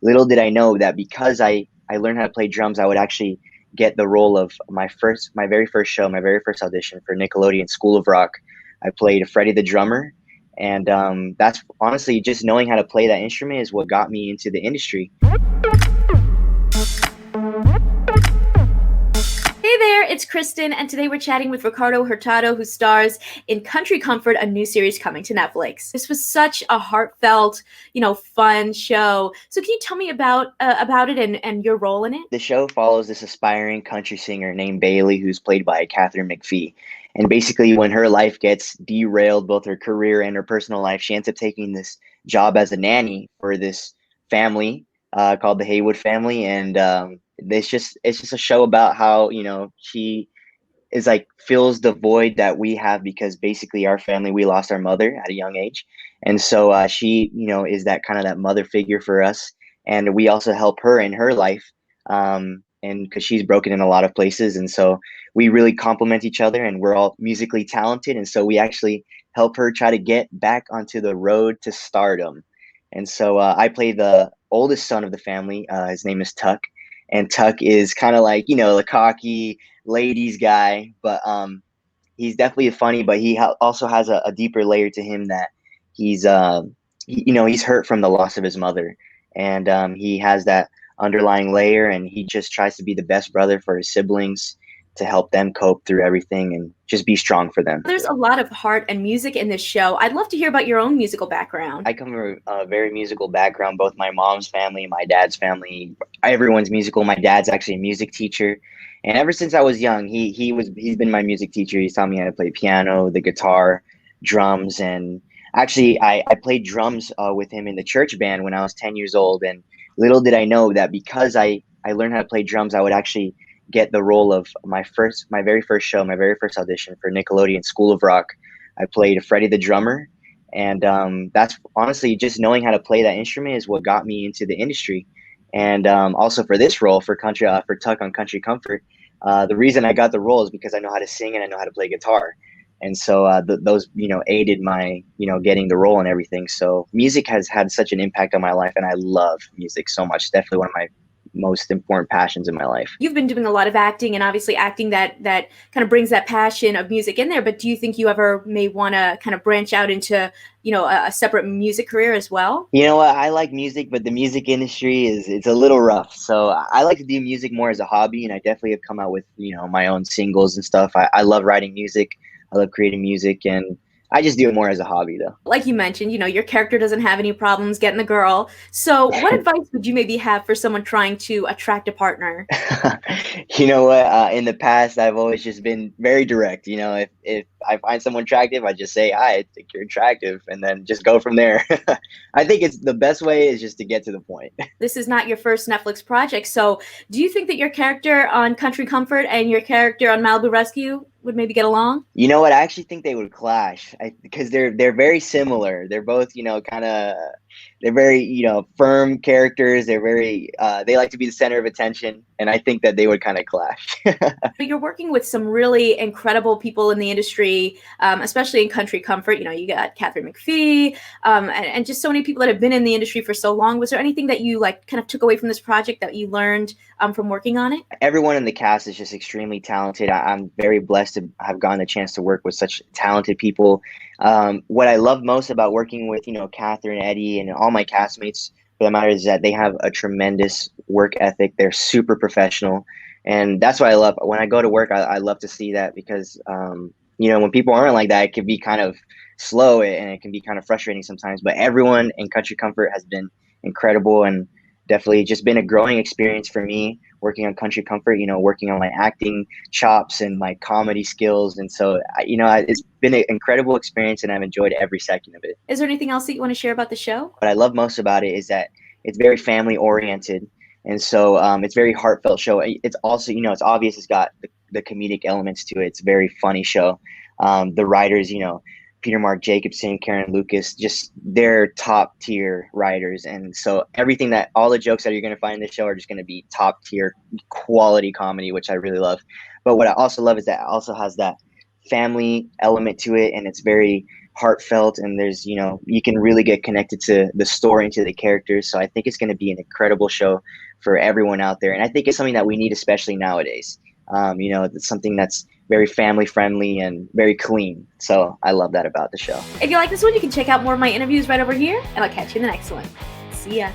little did I know that because I learned how to play drums, I would actually get the role of my very first show, my very first audition for Nickelodeon School of Rock. I played Freddie the drummer, and that's honestly just knowing how to play that instrument is what got me into the industry. Hey there, it's Kristen, and today we're chatting with Ricardo Hurtado, who stars in Country Comfort, a new series coming to Netflix. This was such a heartfelt, fun show. So, can you tell me about it and your role in it? The show follows this aspiring country singer named Bailey, who's played by Catherine McPhee. And basically, when her life gets derailed, both her career and her personal life, she ends up taking this job as a nanny for this family called the Haywood family. And it's just a show about how she is like fills the void that we have because basically our family, we lost our mother at a young age, and so she is that kind of that mother figure for us, and we also help her in her life, and because she's broken in a lot of places, and so we really complement each other, and we're all musically talented, and so we actually help her try to get back onto the road to stardom. And so I play the oldest son of the family. His name is Tuck, and Tuck is kind of like the cocky ladies guy, but he's definitely funny, but he also has a deeper layer to him that he's he's hurt from the loss of his mother, and he has that underlying layer, and he just tries to be the best brother for his siblings to help them cope through everything and just be strong for them. There's a lot of heart and music in this show. I'd love to hear about your own musical background. I come from a very musical background. Both my mom's family, my dad's family, everyone's musical. My dad's actually a music teacher, and ever since I was young, he's been my music teacher. He's taught me how to play piano, the guitar, drums, and actually I played drums with him in the church band when I was 10 years old. And little did I know that because I learned how to play drums, I would actually get the role of my very first show, my very first audition for Nickelodeon School of Rock. I played Freddie the drummer, and that's honestly just knowing how to play that instrument is what got me into the industry. And also for this role for Tuck on Country Comfort, the reason I got the role is because I know how to sing and I know how to play guitar, and so those aided my getting the role and everything. So music has had such an impact on my life, and I love music so much. Definitely one of my most important passions in my life. You've been doing a lot of acting, and obviously acting that kind of brings that passion of music in there, but do you think you ever may want to kind of branch out into a separate music career as well? You know what? I like music, but the music industry it's a little rough. So I like to do music more as a hobby, and I definitely have come out with my own singles and stuff. I love writing music. I love creating music, and I just do it more as a hobby, though. Like you mentioned, your character doesn't have any problems getting the girl. So what advice would you maybe have for someone trying to attract a partner? You know what? In the past, I've always just been very direct. If I find someone attractive, I just say, "Hi, I think you're attractive," and then just go from there. I think it's the best way is just to get to the point. This is not your first Netflix project, so do you think that your character on Country Comfort and your character on Malibu Rescue would maybe get along? You know what? I actually think they would clash because they're very similar. They're both, kind of they're very, firm characters. They're very they like to be the center of attention, and I think that they would kind of clash. But you're working with some really incredible people in the industry, especially in Country Comfort. You got Catherine McPhee, and just so many people that have been in the industry for so long. Was there anything that you kind of took away from this project that you learned from working on it? Everyone in the cast is just extremely talented. I'm very blessed to have gotten the chance to work with such talented people. What I love most about working with, Catherine, Eddie, and all my castmates, for that matter, is that they have a tremendous work ethic. They're super professional, and that's what I love. When I go to work, I love to see that because, when people aren't like that, it can be kind of slow and it can be kind of frustrating sometimes. But everyone in Country Comfort has been incredible, and definitely just been a growing experience for me working on Country Comfort, working on my acting chops and my comedy skills. And so, it's been an incredible experience, and I've enjoyed every second of it. Is there anything else that you want to share about the show? What I love most about it is that it's very family oriented. And so it's very heartfelt show. It's also, it's obvious it's got the comedic elements to it. It's a very funny show. The writers, Peter Mark Jacobson, Karen Lucas, just they're top tier writers. And so all the jokes that you're going to find in this show are just going to be top tier quality comedy, which I really love. But what I also love is that it also has that family element to it. And it's very heartfelt, and there's, you can really get connected to the story and to the characters. So I think it's going to be an incredible show for everyone out there. And I think it's something that we need, especially nowadays. It's something that's very family friendly and very clean. So I love that about the show. If you like this one, you can check out more of my interviews right over here, and I'll catch you in the next one. See ya.